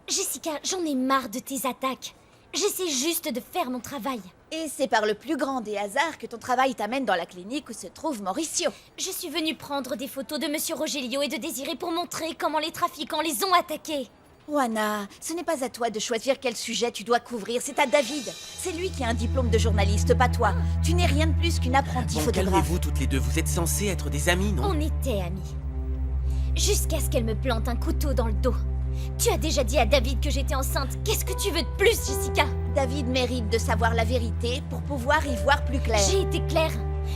Jessica, j'en ai marre de tes attaques. J'essaie juste de faire mon travail. Et c'est par le plus grand des hasards que ton travail t'amène dans la clinique où se trouve Mauricio. Je suis venue prendre des photos de Monsieur Rogelio et de Désiré pour montrer comment les trafiquants les ont attaqués. Juana, ce n'est pas à toi de choisir quel sujet tu dois couvrir, c'est à David. C'est lui qui a un diplôme de journaliste, pas toi. Tu n'es rien de plus qu'une apprentie Bon, photographe. calmez-vous toutes les deux, vous êtes censés être des amis, non? On était amis. Jusqu'à ce qu'elle me plante un couteau dans le dos. Tu as déjà dit à David que j'étais enceinte. Qu'est-ce que tu veux de plus, Jessica? David mérite de savoir la vérité pour pouvoir y voir plus clair. J'ai été claire.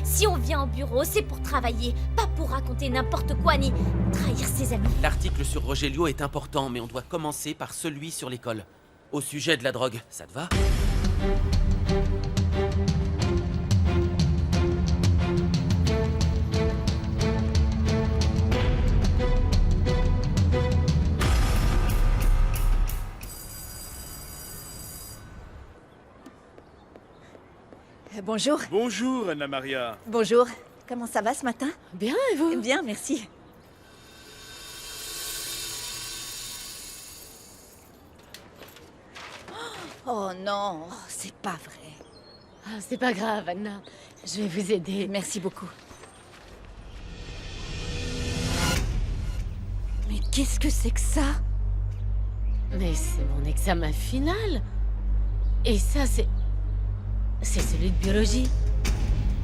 Si on vient au bureau, c'est pour travailler, pas pour raconter n'importe quoi ni trahir ses amis. L'article sur Rogelio est important, mais on doit commencer par celui sur l'école. Au sujet de la drogue, ça te va? Bonjour. Bonjour, Anna Maria. Bonjour. Comment ça va ce matin? Bien, et vous? Bien, merci. Oh non, c'est pas vrai. Ah, c'est pas grave, Anna. Je vais vous aider. Merci beaucoup. Mais qu'est-ce que c'est que ça? Mais c'est mon examen final. Et ça, c'est celui de biologie.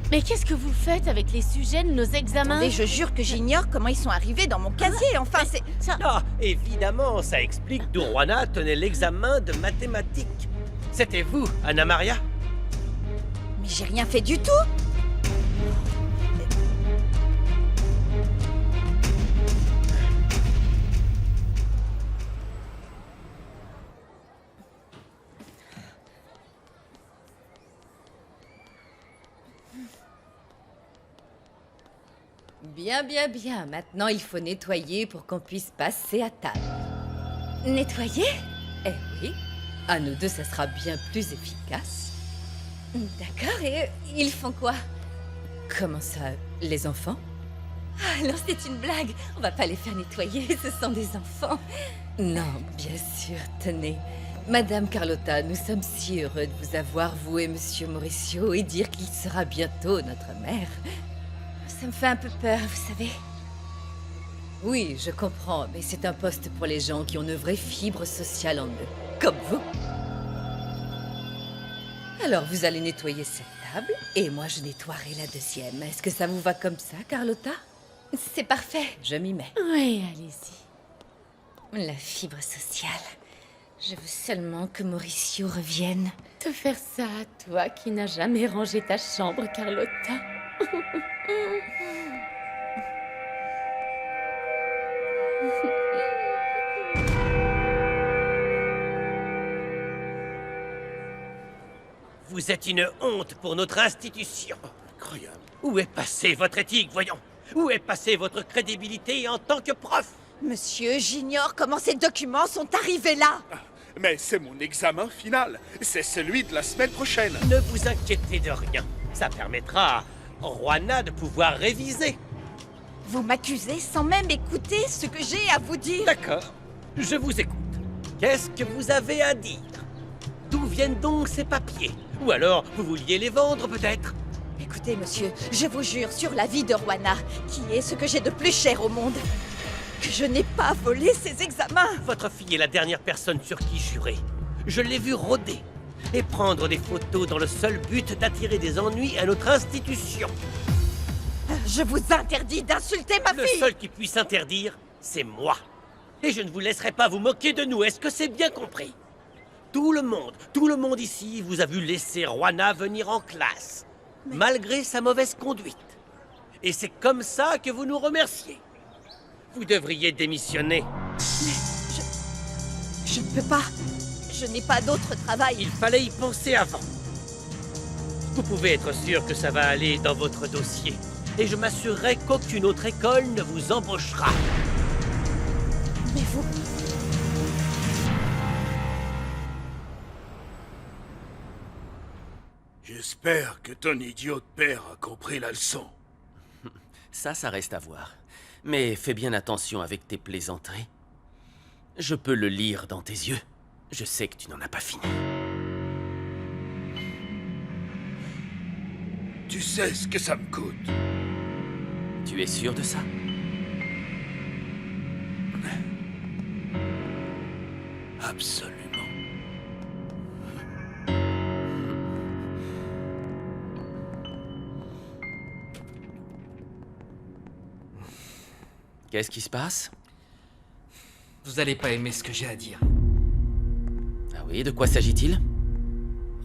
Mais qu'est-ce que vous faites avec les sujets de nos examens? Attendez, je jure que j'ignore comment ils sont arrivés dans mon casier. Enfin, c'est... Ah, évidemment, ça explique d'où Juana tenait l'examen de mathématiques. C'était vous, Anna Maria? Mais j'ai rien fait du tout. Bien, bien, bien. Maintenant, il faut nettoyer pour qu'on puisse passer à table. Nettoyer? Eh oui. À nous deux, ça sera bien plus efficace. D'accord, et ils font quoi? Comment ça, les enfants? Ah non, c'est une blague. On va pas les faire nettoyer, ce sont des enfants. Non, bien sûr, tenez. Madame Carlotta, nous sommes si heureux de vous avoir, vous et Monsieur Mauricio, et dire qu'il sera bientôt notre mère. Ça me fait un peu peur, vous savez. Oui, je comprends, mais c'est un poste pour les gens qui ont une vraie fibre sociale en eux, comme vous. Alors, vous allez nettoyer cette table, et moi je nettoierai la deuxième. Est-ce que ça vous va comme ça, Carlotta? C'est parfait, je m'y mets. Oui, allez-y. La fibre sociale. Je veux seulement que Mauricio revienne. Te faire ça à toi qui n'as jamais rangé ta chambre, Carlotta. Vous êtes une honte pour notre institution. Incroyable. Où est passée votre éthique, voyons? Où est passée votre crédibilité en tant que prof? Monsieur, j'ignore comment ces documents sont arrivés là. Mais c'est mon examen final. C'est celui de la semaine prochaine. Ne vous inquiétez de rien. Ça permettra à Juana de pouvoir réviser. Vous m'accusez sans même écouter ce que j'ai à vous dire. D'accord, je vous écoute. Qu'est-ce que vous avez à dire? D'où viennent donc ces papiers? Ou alors, vous vouliez les vendre peut-être? Écoutez, monsieur, je vous jure sur la vie de Juana, qui est ce que j'ai de plus cher au monde, que je n'ai pas volé ses examens. Votre fille est la dernière personne sur qui jurer. Je l'ai vue rôder et prendre des photos dans le seul but d'attirer des ennuis à notre institution. Je vous interdis d'insulter ma Le fille. seul qui puisse interdire, c'est moi. Et je ne vous laisserai pas vous moquer de nous, est-ce que c'est bien compris? Tout le monde ici vous a vu laisser Juana venir en classe, malgré sa mauvaise conduite. Et c'est comme ça que vous nous remerciez. Vous devriez démissionner. Je ne peux pas. Je n'ai pas d'autre travail. Il fallait y penser avant. Vous pouvez être sûr que ça va aller dans votre dossier. Et je m'assurerai qu'aucune autre école ne vous embauchera. Mais vous... J'espère que ton idiot de père a compris la leçon. Ça reste à voir. Mais fais bien attention avec tes plaisanteries. Je peux le lire dans tes yeux. Je sais que tu n'en as pas fini. Tu sais ce que ça me coûte. Tu es sûr de ça? Absolument. Qu'est-ce qui se passe? Vous allez pas aimer ce que j'ai à dire. Ah oui, de quoi s'agit-il?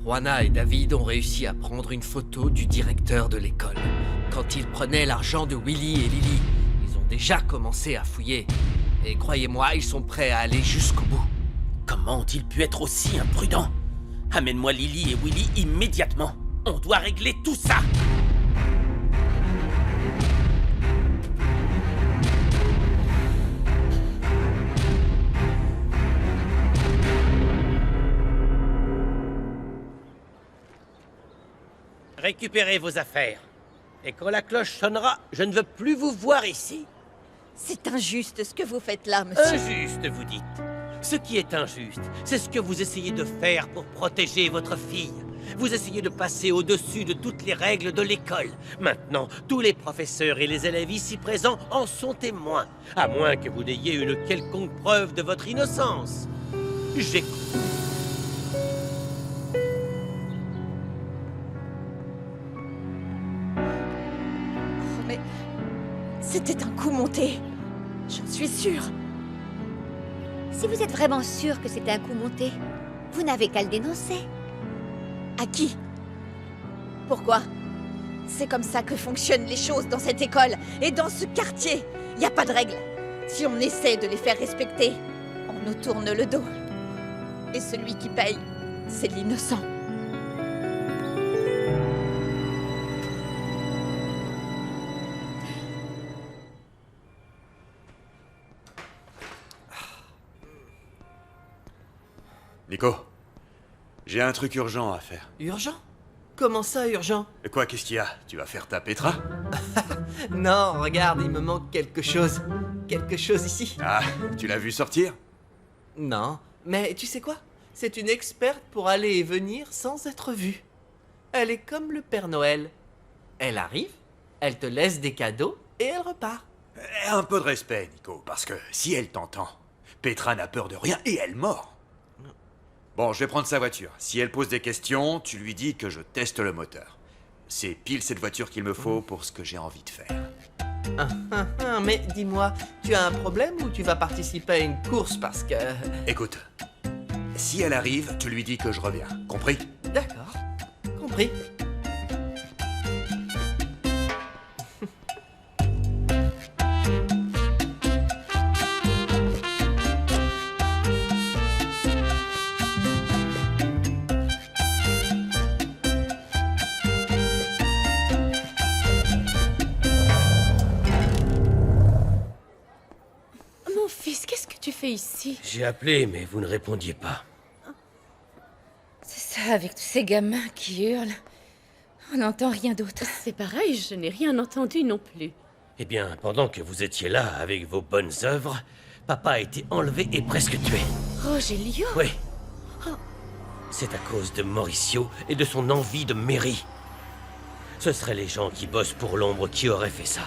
Juana et David ont réussi à prendre une photo du directeur de l'école. Quand ils prenaient l'argent de Willy et Lily, ils ont déjà commencé à fouiller. Et croyez-moi, ils sont prêts à aller jusqu'au bout. Comment ont-ils pu être aussi imprudents? Amène-moi Lily et Willy immédiatement. On doit régler tout ça. Récupérez vos affaires. Et quand la cloche sonnera, je ne veux plus vous voir ici. C'est injuste ce que vous faites là, monsieur. Injuste, vous dites. Ce qui est injuste, c'est ce que vous essayez de faire pour protéger votre fille. Vous essayez de passer au-dessus de toutes les règles de l'école. Maintenant, tous les professeurs et les élèves ici présents en sont témoins. À moins que vous n'ayez une quelconque preuve de votre innocence. J'écoute. Mais c'était un coup monté. J'en suis sûre. Si vous êtes vraiment sûr que c'était un coup monté, vous n'avez qu'à le dénoncer. À qui? Pourquoi? C'est comme ça que fonctionnent les choses dans cette école et dans ce quartier. Il n'y a pas de règles. Si on essaie de les faire respecter, on nous tourne le dos. Et celui qui paye, c'est l'innocent. Nico, j'ai un truc urgent à faire. Urgent? Comment ça, urgent? Quoi, qu'est-ce qu'il y a? Tu vas faire ta Petra? Non, regarde, il me manque quelque chose. Quelque chose ici. Ah, tu l'as vu sortir? Non, mais tu sais quoi? C'est une experte pour aller et venir sans être vue. Elle est comme le Père Noël. Elle arrive, elle te laisse des cadeaux et elle repart. Un peu de respect, Nico, parce que si elle t'entend, Petra n'a peur de rien et elle mord. Bon, je vais prendre sa voiture. Si elle pose des questions, tu lui dis que je teste le moteur. C'est pile cette voiture qu'il me faut pour ce que j'ai envie de faire. Mais dis-moi, tu as un problème ou tu vas participer à une course parce que... Écoute, si elle arrive, tu lui dis que je reviens. Compris? D'accord, compris. Mon fils, qu'est-ce que tu fais ici? J'ai appelé, mais vous ne répondiez pas. C'est ça, avec tous ces gamins qui hurlent. On n'entend rien d'autre. C'est pareil, je n'ai rien entendu non plus. Eh bien, pendant que vous étiez là avec vos bonnes œuvres, papa a été enlevé et presque tué. Rogelio? Oui. C'est à cause de Mauricio et de son envie de mairie. Ce seraient les gens qui bossent pour l'ombre qui auraient fait ça.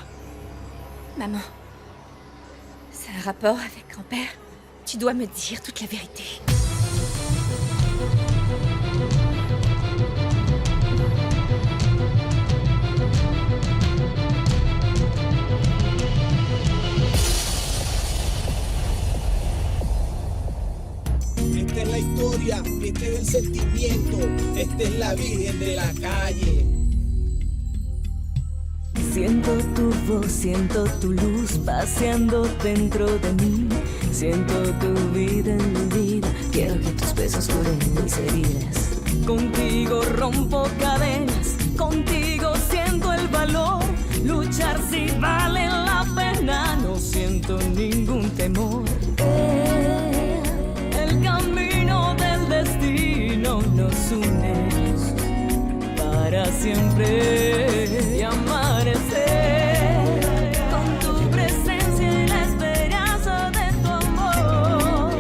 Maman, c'est un rapport avec grand-père. Tu dois me dire toute la vérité. Esta es la historia, este es el sentimiento, esta es la Virgen de la calle. Siento tu voz, siento tu luz paseando dentro de mí. Siento tu vida en mi vida, quiero que tus besos curen mis heridas. Contigo rompo cadenas, contigo siento el valor. Luchar si vale la pena, no siento ningún temor. El camino del destino nos une para siempre y amanecer con tu presencia y la esperanza de tu amor.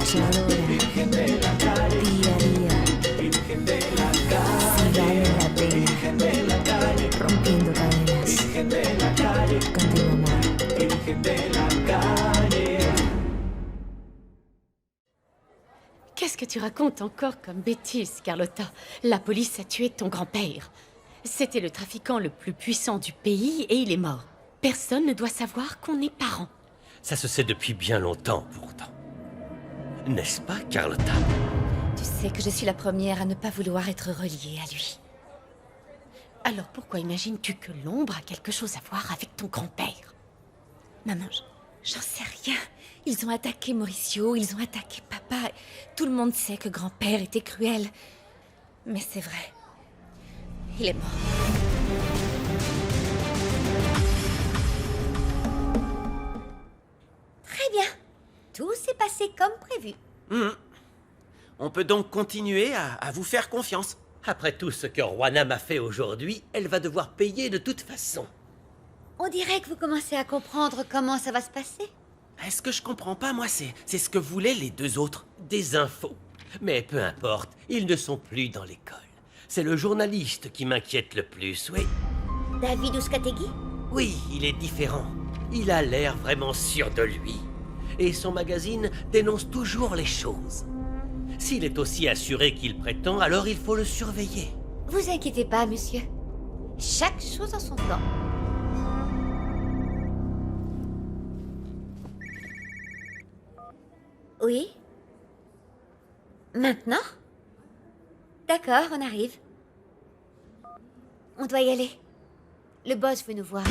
luchadora, día a día, si vale la pena, rompiendo cadenas, contigo amor. Qu'est-ce que tu racontes encore comme bêtise, Carlotta? La police a tué ton grand-père. C'était le trafiquant le plus puissant du pays et il est mort. Personne ne doit savoir qu'on est parents. Ça se sait depuis bien longtemps, pourtant. N'est-ce pas, Carlotta? Tu sais que je suis la première à ne pas vouloir être reliée à lui. Alors pourquoi imagines-tu que l'ombre a quelque chose à voir avec ton grand-père? Maman, j'en sais rien. Ils ont attaqué Mauricio, ils ont attaqué papa. Tout le monde sait que grand-père était cruel. Mais c'est vrai. Il est mort. Très bien. Tout s'est passé comme prévu. On peut donc continuer à vous faire confiance. Après tout ce que Juana m'a fait aujourd'hui, elle va devoir payer de toute façon. On dirait que vous commencez à comprendre comment ça va se passer. Ce que je comprends pas, moi, c'est ce que voulaient les deux autres. Des infos. Mais peu importe, ils ne sont plus dans l'école. C'est le journaliste qui m'inquiète le plus, oui. David Uzcategui? Oui, il est différent. Il a l'air vraiment sûr de lui. Et son magazine dénonce toujours les choses. S'il est aussi assuré qu'il prétend, alors il faut le surveiller. Vous inquiétez pas, monsieur. Chaque chose en son temps. Oui? Maintenant? D'accord, on arrive. On doit y aller. Le boss veut nous voir.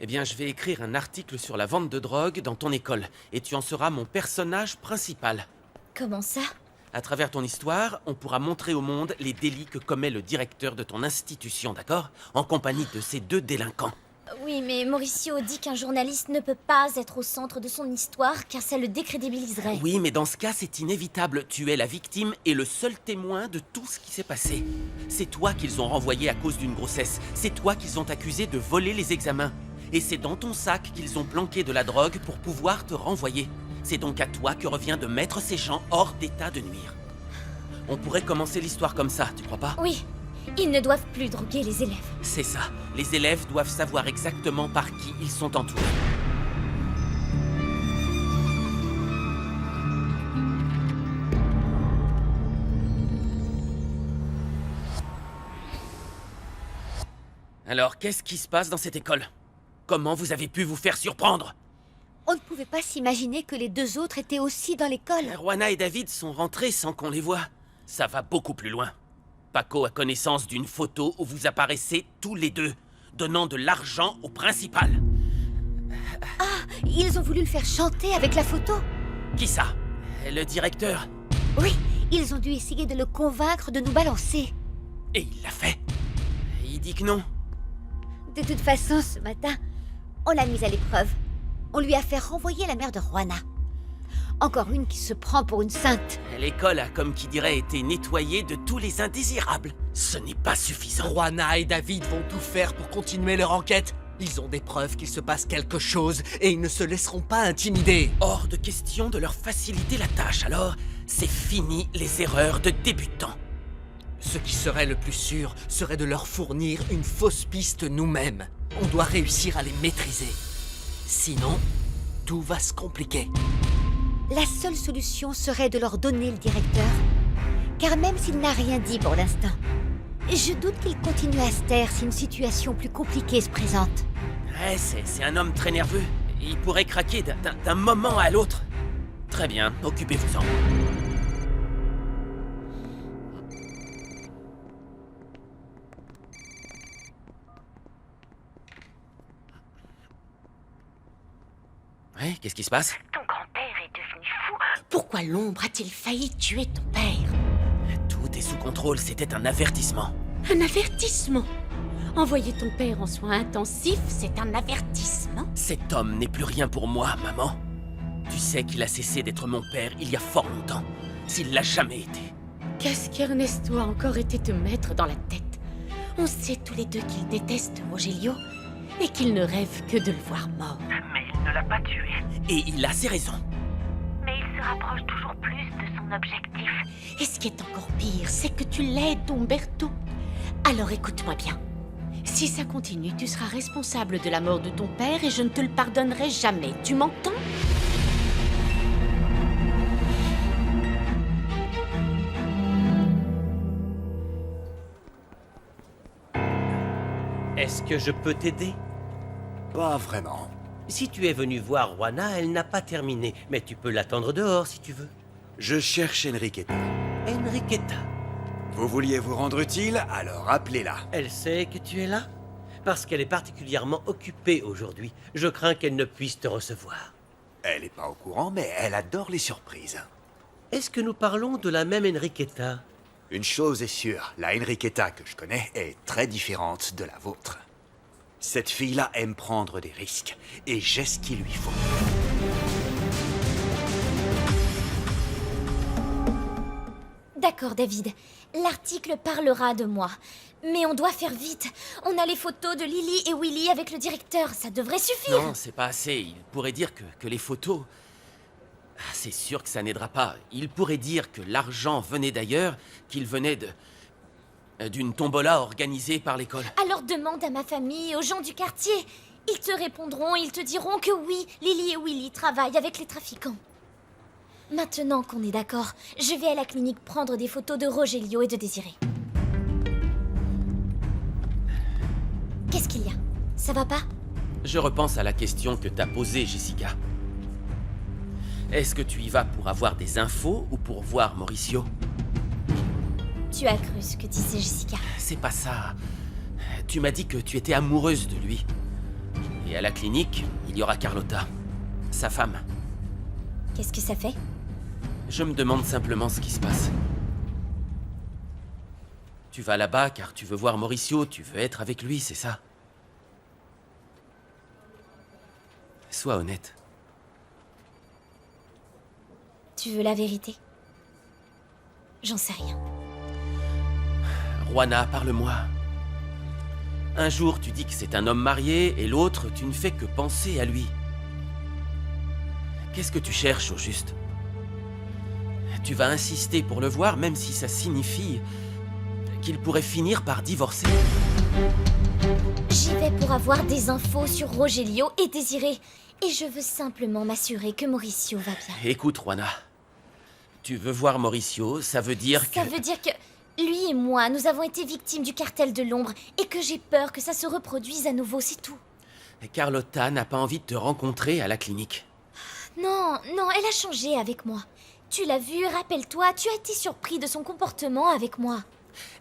Eh bien, je vais écrire un article sur la vente de drogue dans ton école, et tu en seras mon personnage principal. Comment ça? À travers ton histoire, on pourra montrer au monde les délits que commet le directeur de ton institution, d'accord? En compagnie de ces deux délinquants. Oui, mais Mauricio dit qu'un journaliste ne peut pas être au centre de son histoire car ça le décrédibiliserait. Oui, mais dans ce cas, c'est inévitable. Tu es la victime et le seul témoin de tout ce qui s'est passé. C'est toi qu'ils ont renvoyé à cause d'une grossesse. C'est toi qu'ils ont accusé de voler les examens. Et c'est dans ton sac qu'ils ont planqué de la drogue pour pouvoir te renvoyer. C'est donc à toi que revient de mettre ces gens hors d'état de nuire. On pourrait commencer l'histoire comme ça, tu crois pas? Oui, ils ne doivent plus droguer les élèves. C'est ça. Les élèves doivent savoir exactement par qui ils sont entourés. Alors, qu'est-ce qui se passe dans cette école? Comment vous avez pu vous faire surprendre? On ne pouvait pas s'imaginer que les deux autres étaient aussi dans l'école. Juana et David sont rentrés sans qu'on les voie. Ça va beaucoup plus loin. Paco a connaissance d'une photo où vous apparaissez tous les deux, donnant de l'argent au principal. Ah, ils ont voulu le faire chanter avec la photo. Qui ça? Le directeur? Oui, ils ont dû essayer de le convaincre de nous balancer. Et il l'a fait? Il dit que non. De toute façon, ce matin, on l'a mise à l'épreuve. On lui a fait renvoyer la mère de Juana. Encore une qui se prend pour une sainte. L'école a, comme qui dirait, été nettoyée de tous les indésirables. Ce n'est pas suffisant. Juana et David vont tout faire pour continuer leur enquête. Ils ont des preuves qu'il se passe quelque chose et ils ne se laisseront pas intimider. Hors de question de leur faciliter la tâche, alors c'est fini les erreurs de débutants. Ce qui serait le plus sûr serait de leur fournir une fausse piste nous-mêmes. On doit réussir à les maîtriser. Sinon, tout va se compliquer. La seule solution serait de leur donner le directeur. Car même s'il n'a rien dit pour l'instant, je doute qu'il continue à se taire si une situation plus compliquée se présente. Ouais, c'est un homme très nerveux. Il pourrait craquer d'un moment à l'autre. Très bien, occupez-vous-en. Ouais, qu'est-ce qui se passe? Ton grand-père est devenu fou. Pourquoi l'ombre a-t-il failli tuer ton père? Tout est sous contrôle, c'était un avertissement. Un avertissement? Envoyer ton père en soins intensifs, c'est un avertissement? Cet homme n'est plus rien pour moi, maman. Tu sais qu'il a cessé d'être mon père il y a fort longtemps. S'il l'a jamais été. Qu'est-ce qu'Ernesto a encore été te mettre dans la tête? On sait tous les deux qu'il déteste Rogelio et qu'il ne rêve que de le voir mort. Mais il ne l'a pas tué. Et il a ses raisons. Mais il se rapproche toujours plus de son objectif. Et ce qui est encore pire, c'est que tu l'aides, Umberto. Alors écoute-moi bien. Si ça continue, tu seras responsable de la mort de ton père et je ne te le pardonnerai jamais. Tu m'entends ? Est-ce que je peux t'aider? Pas vraiment. Si tu es venu voir Juana, elle n'a pas terminé. Mais tu peux l'attendre dehors si tu veux. Je cherche Enriqueta. Enriqueta. Vous vouliez vous rendre utile, alors appelez-la. Elle sait que tu es là? Parce qu'elle est particulièrement occupée aujourd'hui. Je crains qu'elle ne puisse te recevoir. Elle n'est pas au courant, mais elle adore les surprises. Est-ce que nous parlons de la même Enriqueta? Une chose est sûre, la Enriqueta que je connais est très différente de la vôtre. Cette fille-là aime prendre des risques, et j'ai ce qu'il lui faut. D'accord, David. L'article parlera de moi. Mais on doit faire vite. On a les photos de Lily et Willy avec le directeur. Ça devrait suffire. Non, c'est pas assez. Il pourrait dire que les photos... Ah, c'est sûr que ça n'aidera pas. Il pourrait dire que l'argent venait d'ailleurs, qu'il venait d'une tombola organisée par l'école. Alors demande à ma famille, aux gens du quartier. Ils te répondront, ils te diront que oui, Lily et Willy travaillent avec les trafiquants. Maintenant qu'on est d'accord, je vais à la clinique prendre des photos de Rogelio et de Désiré. Qu'est-ce qu'il y a? Ça va pas? Je repense à la question que t'as posée, Jessica. Est-ce que tu y vas pour avoir des infos ou pour voir Mauricio? Tu as cru ce que disait Jessica. C'est pas ça. Tu m'as dit que tu étais amoureuse de lui. Et à la clinique, il y aura Carlotta, sa femme. Qu'est-ce que ça fait? Je me demande simplement ce qui se passe. Tu vas là-bas car tu veux voir Mauricio, tu veux être avec lui, c'est ça? Sois honnête. Tu veux la vérité? J'en sais rien. Juana, parle-moi. Un jour, tu dis que c'est un homme marié, et l'autre, tu ne fais que penser à lui. Qu'est-ce que tu cherches, au juste? Tu vas insister pour le voir, même si ça signifie qu'il pourrait finir par divorcer. J'y vais pour avoir des infos sur Rogelio et Désiré. Et je veux simplement m'assurer que Mauricio va bien. Écoute, Juana. Tu veux voir Mauricio, ça veut dire que... Ça veut dire que lui et moi, nous avons été victimes du cartel de l'ombre et que j'ai peur que ça se reproduise à nouveau, c'est tout. Carlotta n'a pas envie de te rencontrer à la clinique. Non, non, elle a changé avec moi. Tu l'as vu, rappelle-toi, tu as été surpris de son comportement avec moi.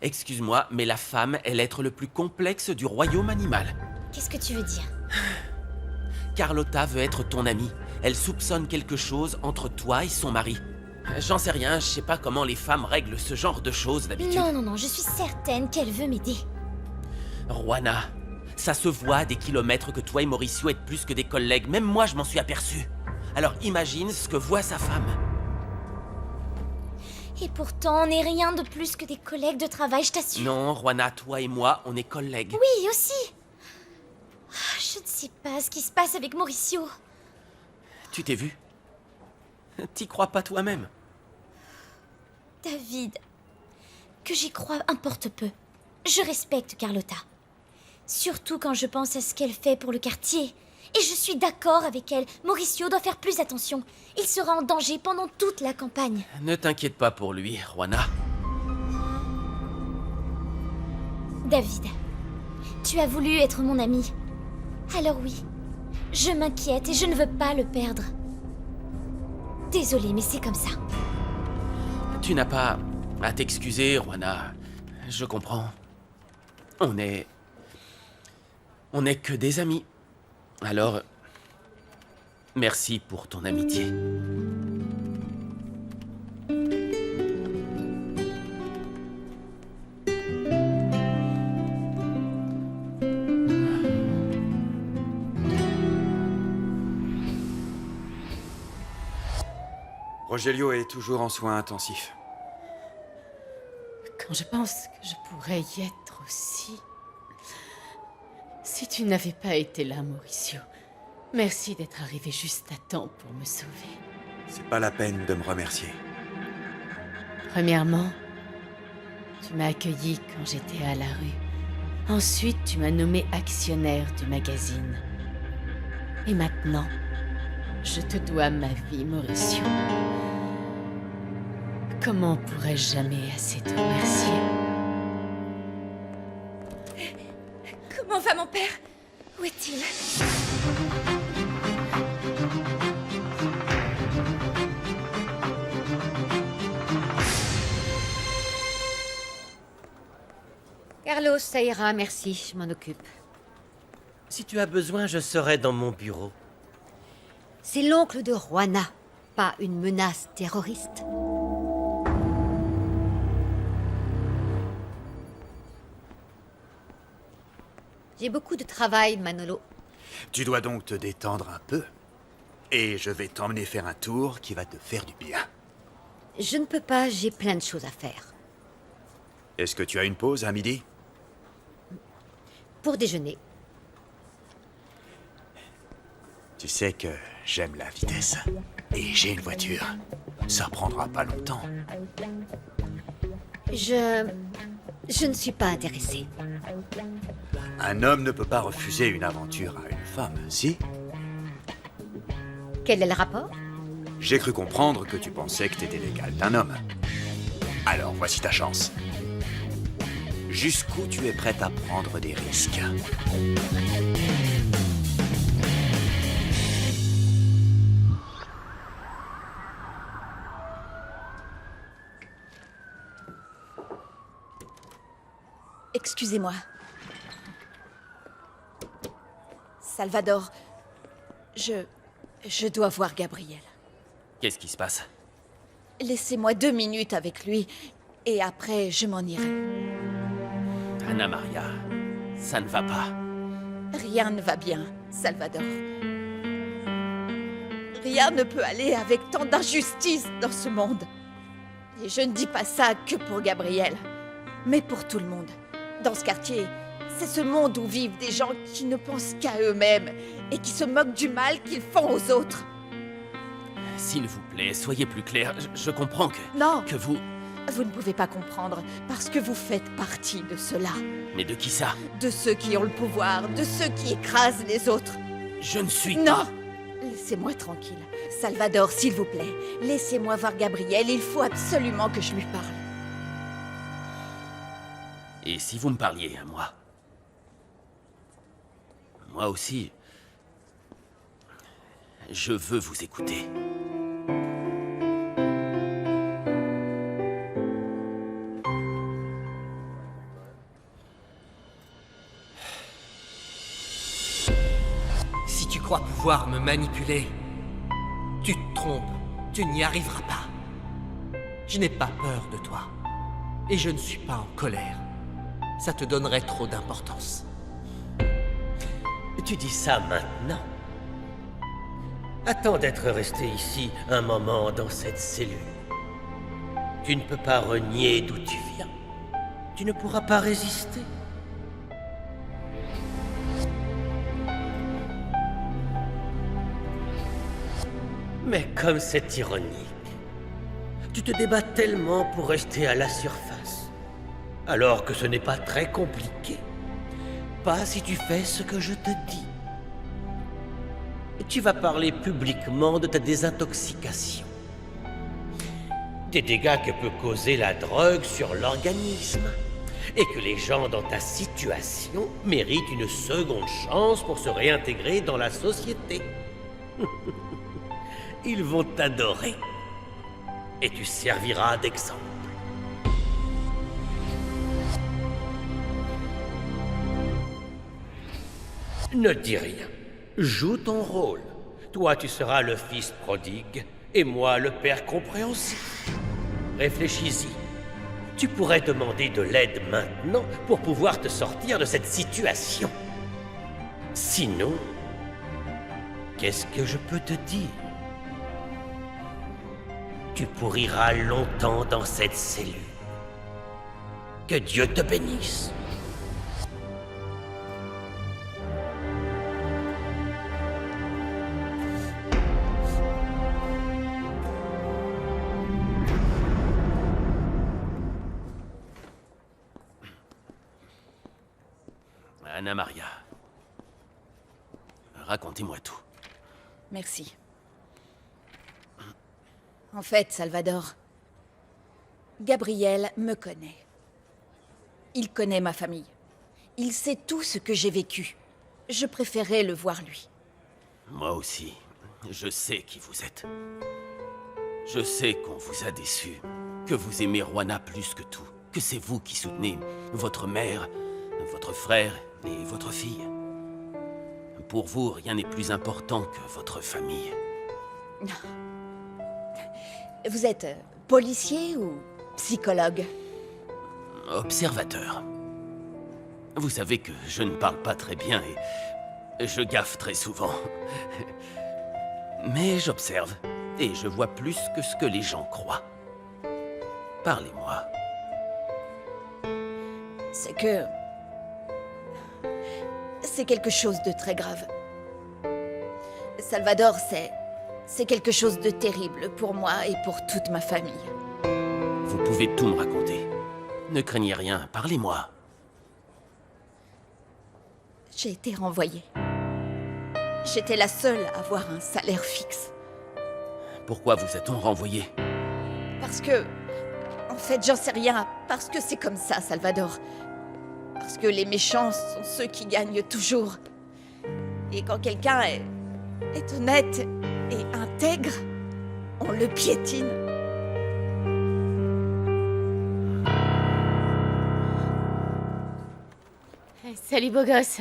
Excuse-moi, mais la femme est l'être le plus complexe du royaume animal. Qu'est-ce que tu veux dire? Carlotta veut être ton amie. Elle soupçonne quelque chose entre toi et son mari. J'en sais rien, je sais pas comment les femmes règlent ce genre de choses d'habitude. Non, non, non, je suis certaine qu'elle veut m'aider. Juana, ça se voit à des kilomètres que toi et Mauricio êtes plus que des collègues. Même moi, je m'en suis aperçu. Alors imagine ce que voit sa femme. Et pourtant, on n'est rien de plus que des collègues de travail, je t'assure. Non, Juana, toi et moi, on est collègues. Oui, aussi. Je ne sais pas ce qui se passe avec Mauricio. Tu t'es vu? T'y crois pas toi-même? David, que j'y croie importe peu. Je respecte Carlotta. Surtout quand je pense à ce qu'elle fait pour le quartier. Et je suis d'accord avec elle. Mauricio doit faire plus attention. Il sera en danger pendant toute la campagne. Ne t'inquiète pas pour lui, Juana. David, tu as voulu être mon ami. Alors oui, je m'inquiète et je ne veux pas le perdre. Désolée, mais c'est comme ça. Tu n'as pas à t'excuser, Juana. Je comprends. On est que des amis. Alors, merci pour ton amitié. Rogelio est toujours en soins intensifs. Je pense que je pourrais y être aussi. Si tu n'avais pas été là, Mauricio. Merci d'être arrivé juste à temps pour me sauver. C'est pas la peine de me remercier. Premièrement, tu m'as accueilli quand j'étais à la rue. Ensuite, tu m'as nommé actionnaire du magazine. Et maintenant, je te dois ma vie, Mauricio. Comment pourrais-je jamais assez te remercier? Comment va mon père? Où est-il? Carlos, ça ira, merci, je m'en occupe. Si tu as besoin, je serai dans mon bureau. C'est l'oncle de Juana, pas une menace terroriste. J'ai beaucoup de travail, Manolo. Tu dois donc te détendre un peu. Et je vais t'emmener faire un tour qui va te faire du bien. Je ne peux pas, j'ai plein de choses à faire. Est-ce que tu as une pause à midi? Pour déjeuner. Tu sais que j'aime la vitesse. Et j'ai une voiture. Ça prendra pas longtemps. Je ne suis pas intéressée. Un homme ne peut pas refuser une aventure à une femme, si? Quel est le rapport? J'ai cru comprendre que tu pensais que t'étais l'égal d'un homme. Alors voici ta chance. Jusqu'où tu es prête à prendre des risques? Excusez-moi. Salvador, je dois voir Gabriel. Qu'est-ce qui se passe? Laissez-moi 2 minutes avec lui, et après, je m'en irai. Anna Maria, ça ne va pas. Rien ne va bien, Salvador. Rien ne peut aller avec tant d'injustice dans ce monde. Et je ne dis pas ça que pour Gabriel, mais pour tout le monde. Dans ce quartier, c'est ce monde où vivent des gens qui ne pensent qu'à eux-mêmes et qui se moquent du mal qu'ils font aux autres. S'il vous plaît, soyez plus clair. Je comprends que... Non. Que vous... Vous ne pouvez pas comprendre parce que vous faites partie de cela. Mais de qui ça? De ceux qui ont le pouvoir, de ceux qui écrasent les autres. Je ne suis Non. pas... Laissez-moi tranquille. Salvador, s'il vous plaît, laissez-moi voir Gabriel. Il faut absolument que je lui parle. Et si vous me parliez à moi? Moi aussi... Je veux vous écouter. Si tu crois pouvoir me manipuler, tu te trompes. Tu n'y arriveras pas. Je n'ai pas peur de toi. Et je ne suis pas en colère. Ça te donnerait trop d'importance. Tu dis ça maintenant? Attends d'être resté ici un moment dans cette cellule. Tu ne peux pas renier d'où tu viens. Tu ne pourras pas résister. Mais comme c'est ironique, tu te débats tellement pour rester à la surface, alors que ce n'est pas très compliqué. Pas si tu fais ce que je te dis. Tu vas parler publiquement de ta désintoxication, des dégâts que peut causer la drogue sur l'organisme, et que les gens dans ta situation méritent une seconde chance pour se réintégrer dans la société. Ils vont t'adorer, et tu serviras d'exemple. Ne dis rien. Joue ton rôle. Toi, tu seras le fils prodigue, et moi, le père compréhensif. Réfléchis-y. Tu pourrais demander de l'aide maintenant pour pouvoir te sortir de cette situation. Sinon, qu'est-ce que je peux te dire? Tu pourriras longtemps dans cette cellule. Que Dieu te bénisse. Anna Maria, racontez-moi tout. Merci. En fait, Salvador, Gabriel me connaît. Il connaît ma famille. Il sait tout ce que j'ai vécu. Je préférais le voir lui. Moi aussi, je sais qui vous êtes. Je sais qu'on vous a déçu, que vous aimez Juana plus que tout, que c'est vous qui soutenez votre mère, votre frère et votre fille. Pour vous, rien n'est plus important que votre famille. Vous êtes policier ou psychologue? Observateur. Vous savez que je ne parle pas très bien et je gaffe très souvent. Mais j'observe et je vois plus que ce que les gens croient. Parlez-moi. C'est que... c'est quelque chose de très grave. Salvador, c'est quelque chose de terrible pour moi et pour toute ma famille. Vous pouvez tout me raconter. Ne craignez rien, parlez-moi. J'ai été renvoyée. J'étais la seule à avoir un salaire fixe. Pourquoi vous a-t-on renvoyé? Parce que... en fait, j'en sais rien. Parce que c'est comme ça, Salvador. Parce que les méchants sont ceux qui gagnent toujours. Et quand quelqu'un est honnête et intègre, on le piétine. Salut beau gosse.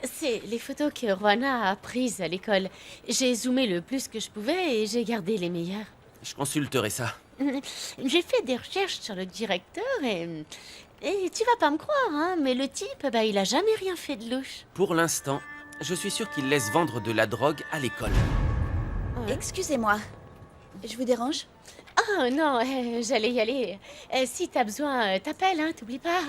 C'est les photos que Juana a prises à l'école. J'ai zoomé le plus que je pouvais et j'ai gardé les meilleures. Je consulterai ça. J'ai fait des recherches sur le directeur et tu vas pas me croire, hein, mais le type, il a jamais rien fait de louche. Pour l'instant, je suis sûr qu'il laisse vendre de la drogue à l'école. Ouais. Excusez-moi, je vous dérange? Oh non, j'allais y aller. Si t'as besoin, t'appelles, hein, t'oublies pas.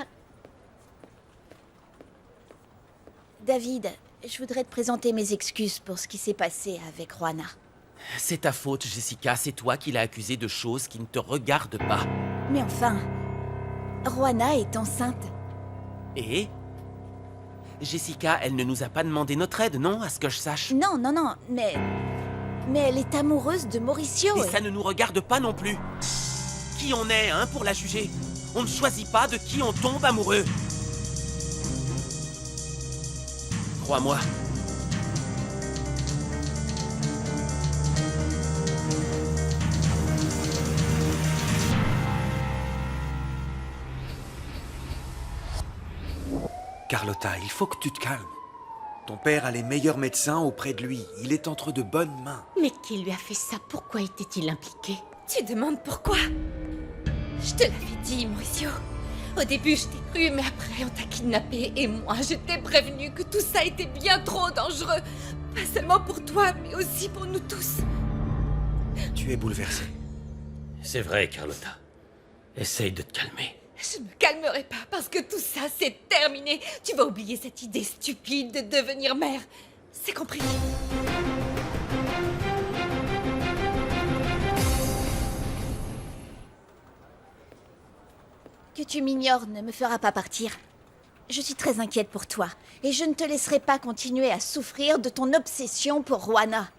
David, je voudrais te présenter mes excuses pour ce qui s'est passé avec Juana. C'est ta faute, Jessica. C'est toi qui l'as accusée de choses qui ne te regardent pas. Mais enfin, Juana est enceinte. Et Jessica, elle ne nous a pas demandé notre aide, non, à ce que je sache? Non, mais elle est amoureuse de Mauricio. Et ça ne nous regarde pas non plus. Qui on est, hein, pour la juger? On ne choisit pas de qui on tombe amoureux. Crois-moi. Carlotta, il faut que tu te calmes. Ton père a les meilleurs médecins auprès de lui. Il est entre de bonnes mains. Mais qui lui a fait ça? Pourquoi était-il impliqué? Tu demandes pourquoi? Je te l'avais dit, Mauricio. Au début, je t'ai cru, mais après, on t'a kidnappé. Et moi, je t'ai prévenu que tout ça était bien trop dangereux. Pas seulement pour toi, mais aussi pour nous tous. Tu es bouleversée. C'est vrai, Carlotta. Essaye de te calmer. Je me calmerai pas parce que tout ça, c'est terminé. Tu vas oublier cette idée stupide de devenir mère. C'est compris. Que tu m'ignores ne me fera pas partir. Je suis très inquiète pour toi, et je ne te laisserai pas continuer à souffrir de ton obsession pour Juana.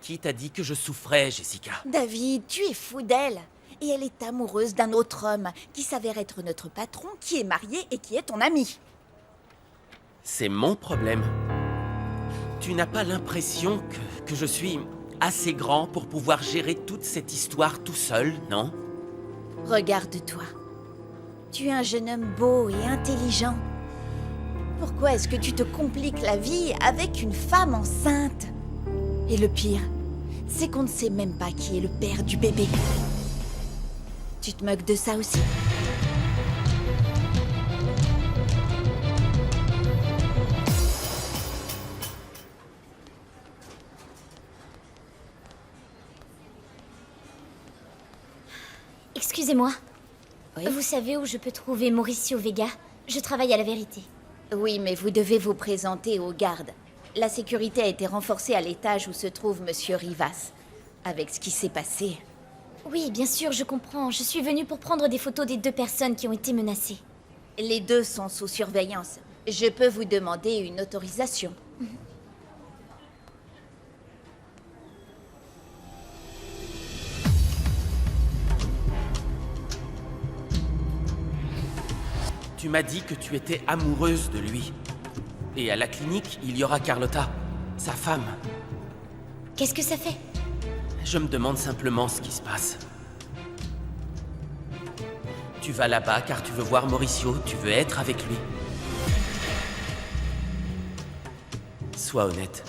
Qui t'a dit que je souffrais, Jessica? David, tu es fou d'elle. Et elle est amoureuse d'un autre homme, qui s'avère être notre patron, qui est marié et qui est ton ami. C'est mon problème. Tu n'as pas l'impression que je suis assez grand pour pouvoir gérer toute cette histoire tout seul, non? Regarde-toi. Tu es un jeune homme beau et intelligent. Pourquoi est-ce que tu te compliques la vie avec une femme enceinte? Et le pire, c'est qu'on ne sait même pas qui est le père du bébé. Tu te moques de ça aussi? Excusez-moi. Oui. Vous savez où je peux trouver Mauricio Vega? Je travaille à La Vérité. Oui, mais vous devez vous présenter aux gardes. La sécurité a été renforcée à l'étage où se trouve Monsieur Rivas. Avec ce qui s'est passé. Oui, bien sûr, je comprends. Je suis venue pour prendre des photos des 2 personnes qui ont été menacées. Les 2 sont sous surveillance. Je peux vous demander une autorisation. Tu m'as dit que tu étais amoureuse de lui. Et à la clinique, il y aura Carlotta, sa femme. Qu'est-ce que ça fait? Je me demande simplement ce qui se passe. Tu vas là-bas car tu veux voir Mauricio, tu veux être avec lui. Sois honnête.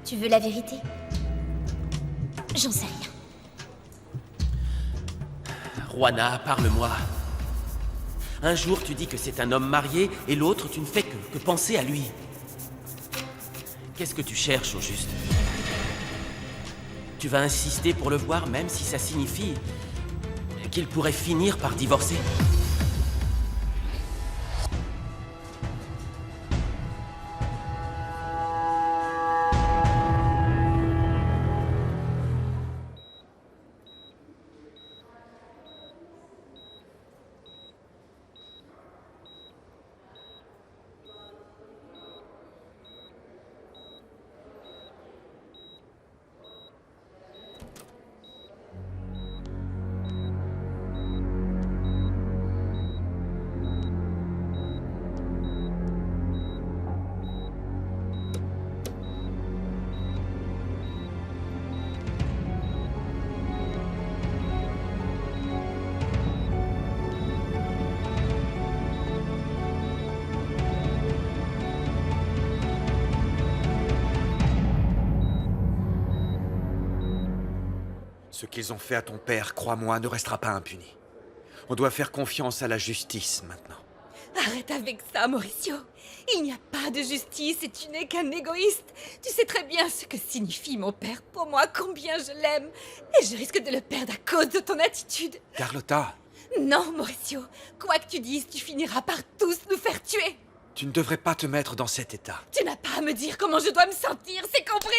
Tu veux la vérité? J'en sais rien. Juana, parle-moi. Un jour, tu dis que c'est un homme marié, et l'autre, tu ne fais que penser à lui. Qu'est-ce que tu cherches, au juste? Tu vas insister pour le voir, même si ça signifie qu'il pourrait finir par divorcer? Ce qu'ils ont fait à ton père, crois-moi, ne restera pas impuni. On doit faire confiance à la justice maintenant. Arrête avec ça, Mauricio. Il n'y a pas de justice et tu n'es qu'un égoïste. Tu sais très bien ce que signifie mon père pour moi, combien je l'aime. Et je risque de le perdre à cause de ton attitude. Carlotta, Non, Mauricio. Quoi que tu dises, tu finiras par tous nous faire tuer. tu ne devrais pas te mettre dans cet état. Tu n'as pas à me dire comment je dois me sentir, c'est compris?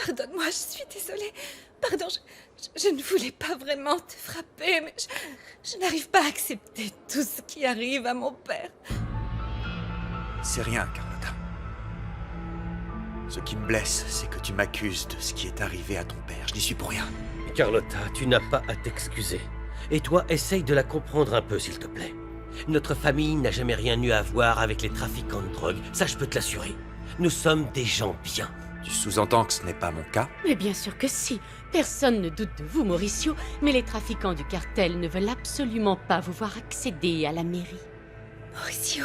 Pardonne-moi, je suis désolée. Pardon, je ne voulais pas vraiment te frapper, mais je n'arrive pas à accepter tout ce qui arrive à mon père. C'est rien, Carlotta. Ce qui me blesse, c'est que tu m'accuses de ce qui est arrivé à ton père. Je n'y suis pour rien. Carlotta, tu n'as pas à t'excuser. Et toi, essaye de la comprendre un peu, s'il te plaît. Notre famille n'a jamais rien eu à voir avec les trafiquants de drogue, ça je peux te l'assurer. Nous sommes des gens bien. Tu sous-entends que ce n'est pas mon cas? Mais bien sûr que si. Personne ne doute de vous, Mauricio, mais les trafiquants du cartel ne veulent absolument pas vous voir accéder à la mairie. Mauricio,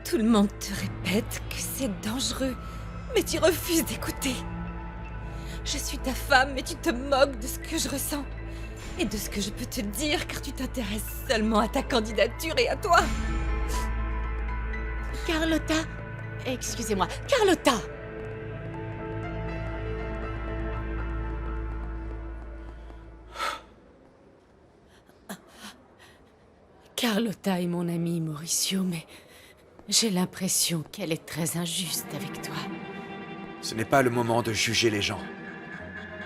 tout le monde te répète que c'est dangereux, mais tu refuses d'écouter. Je suis ta femme, mais tu te moques de ce que je ressens. Et de ce que je peux te dire, car tu t'intéresses seulement à ta candidature et à toi. Carlotta, excusez-moi, Carlotta! Carlotta est mon amie, Mauricio, mais j'ai l'impression qu'elle est très injuste avec toi. Ce n'est pas le moment de juger les gens.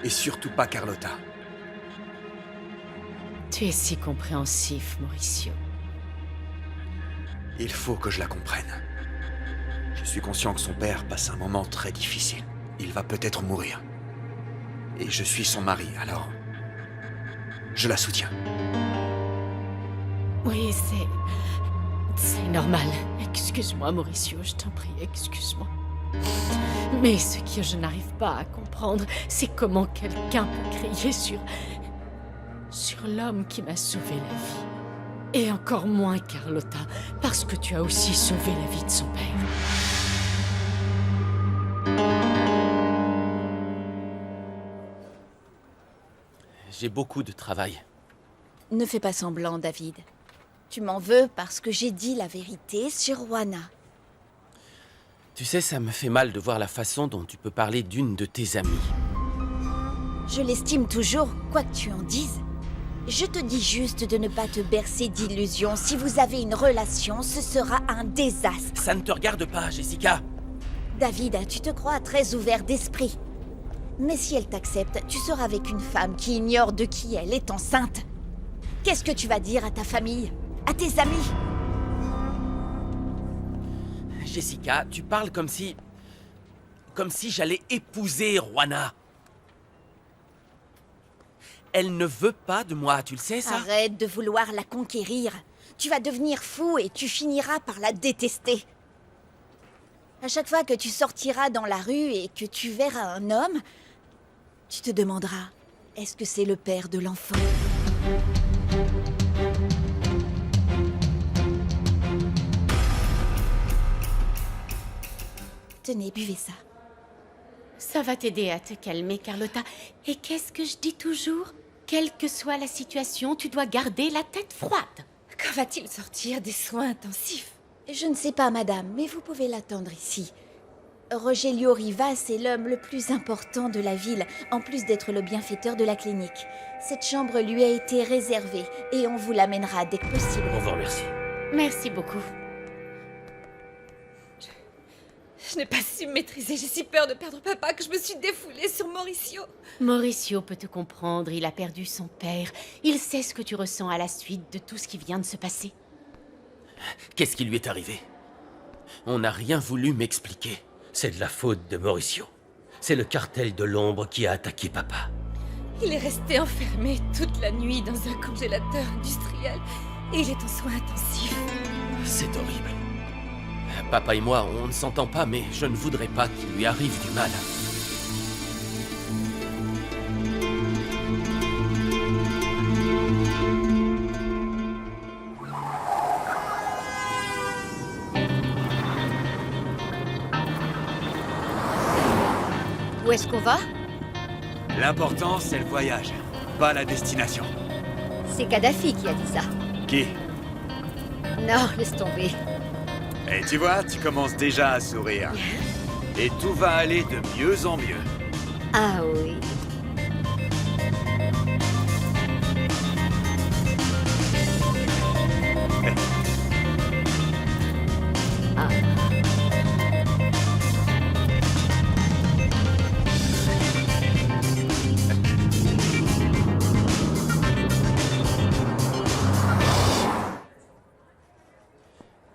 Et surtout pas Carlotta. Tu es si compréhensif, Mauricio. Il faut que je la comprenne. Je suis conscient que son père passe un moment très difficile. Il va peut-être mourir. Et je suis son mari, alors... je la soutiens. Oui, c'est normal. Excuse-moi, Mauricio, je t'en prie, excuse-moi. Mais ce que je n'arrive pas à comprendre, c'est comment quelqu'un peut crier sur l'homme qui m'a sauvé la vie. Et encore moins, Carlotta, parce que tu as aussi sauvé la vie de son père. J'ai beaucoup de travail. Ne fais pas semblant, David. Tu m'en veux parce que j'ai dit la vérité sur Juana. Tu sais, ça me fait mal de voir la façon dont tu peux parler d'une de tes amies. Je l'estime toujours, quoi que tu en dises. Je te dis juste de ne pas te bercer d'illusions. Si vous avez une relation, ce sera un désastre. Ça ne te regarde pas, Jessica. David, tu te crois très ouvert d'esprit. Mais si elle t'accepte, tu seras avec une femme qui ignore de qui elle est enceinte. Qu'est-ce que tu vas dire à ta famille, à tes amis? Jessica, tu parles comme si j'allais épouser Juana. Elle ne veut pas de moi, tu le sais, ça? Arrête de vouloir la conquérir. Tu vas devenir fou et tu finiras par la détester. À chaque fois que tu sortiras dans la rue et que tu verras un homme, tu te demanderas, est-ce que c'est le père de l'enfant? Tenez, buvez ça. Ça va t'aider à te calmer, Carlotta. Et qu'est-ce que je dis toujours? Quelle que soit la situation, tu dois garder la tête froide. Quand va-t-il sortir des soins intensifs? Je ne sais pas, madame, mais vous pouvez l'attendre ici. Rogelio Rivas est l'homme le plus important de la ville, en plus d'être le bienfaiteur de la clinique. Cette chambre lui a été réservée et on vous l'amènera dès que possible. On vous remercie. Merci beaucoup. Je n'ai pas su me maîtriser. J'ai si peur de perdre papa que je me suis défoulée sur Mauricio. Mauricio peut te comprendre, il a perdu son père. Il sait ce que tu ressens à la suite de tout ce qui vient de se passer. Qu'est-ce qui lui est arrivé? On n'a rien voulu m'expliquer. C'est de la faute de Mauricio. C'est le cartel de l'ombre qui a attaqué papa. Il est resté enfermé toute la nuit dans un congélateur industriel et il est en soins intensifs. C'est horrible. Papa et moi, on ne s'entend pas, mais je ne voudrais pas qu'il lui arrive du mal. Où est-ce qu'on va? L'important, c'est le voyage, pas la destination. C'est Kadhafi qui a dit ça. Qui? Non, laisse tomber. Et tu vois, tu commences déjà à sourire. Et tout va aller de mieux en mieux. Ah oui. Ah.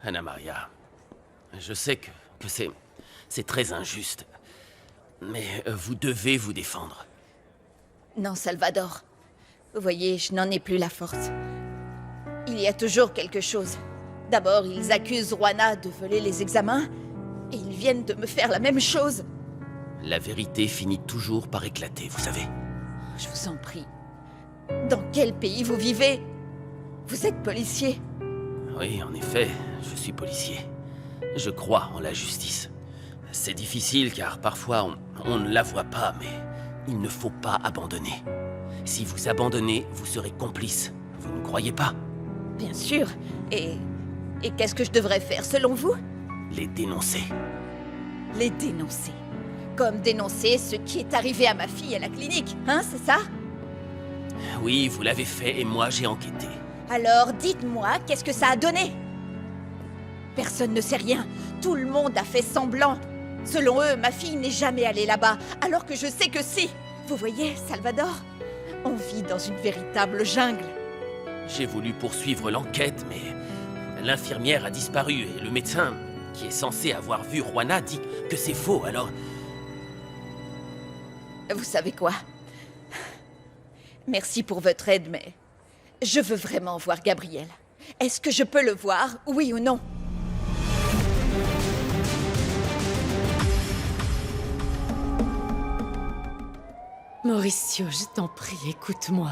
Anna Maria, je sais que c'est très injuste, mais vous devez vous défendre. Non, Salvador. Vous voyez, je n'en ai plus la force. Il y a toujours quelque chose. D'abord, ils accusent Juana de voler les examens, et ils viennent de me faire la même chose. La vérité finit toujours par éclater, vous savez. Je vous en prie. Dans quel pays vous vivez? Vous êtes policier? Oui, en effet, je suis policier. Je crois en la justice. C'est difficile car parfois on ne la voit pas, mais il ne faut pas abandonner. Si vous abandonnez, vous serez complice. Vous ne croyez pas? Bien sûr. Et qu'est-ce que je devrais faire selon vous? Les dénoncer. Les dénoncer? Comme dénoncer ce qui est arrivé à ma fille à la clinique, hein, c'est ça? Oui, vous l'avez fait et moi j'ai enquêté. Alors, dites-moi, qu'est-ce que ça a donné? Personne ne sait rien. Tout le monde a fait semblant. Selon eux, ma fille n'est jamais allée là-bas, alors que je sais que si. Vous voyez, Salvador, on vit dans une véritable jungle. J'ai voulu poursuivre l'enquête, mais l'infirmière a disparu et le médecin, qui est censé avoir vu Juana, dit que c'est faux, alors... Vous savez quoi? Merci pour votre aide, mais... je veux vraiment voir Gabriel. Est-ce que je peux le voir, oui ou non? Mauricio, je t'en prie, écoute-moi.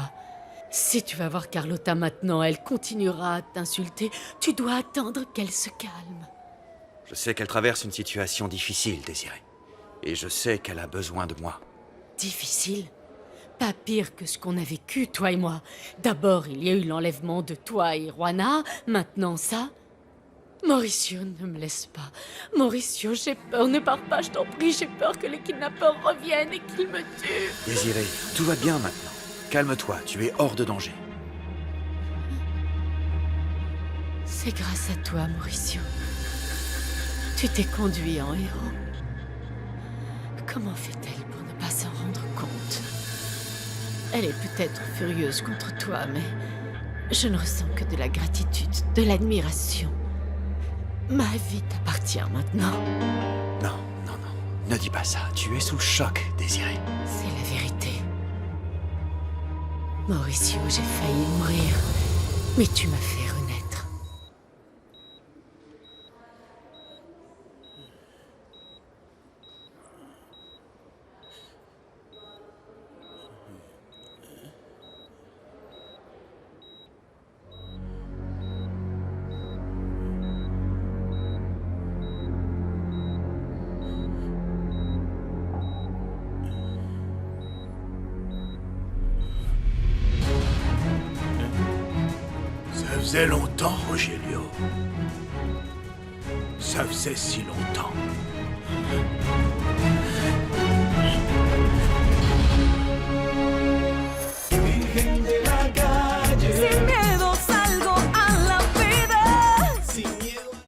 Si tu vas voir Carlotta maintenant, elle continuera à t'insulter. Tu dois attendre qu'elle se calme. Je sais qu'elle traverse une situation difficile, Désiré. Et je sais qu'elle a besoin de moi. Difficile? Pas pire que ce qu'on a vécu, toi et moi. D'abord, il y a eu l'enlèvement de toi et Juana. Maintenant, ça. Mauricio, ne me laisse pas. Mauricio, j'ai peur. Ne pars pas, je t'en prie. J'ai peur que les kidnappeurs reviennent et qu'ils me tuent. Désiré, tout va bien maintenant. Calme-toi, tu es hors de danger. C'est grâce à toi, Mauricio. Tu t'es conduit en héros. Comment fait-elle pour ne pas s'en rendre compte? Elle est peut-être furieuse contre toi, mais je ne ressens que de la gratitude, de l'admiration. Ma vie t'appartient maintenant. Non, non, non. Ne dis pas ça. Tu es sous le choc, Désiré. C'est la vérité. Mauricio, j'ai failli mourir, mais tu m'as fait renaître. Ça faisait longtemps, Rogelio. Ça faisait si longtemps.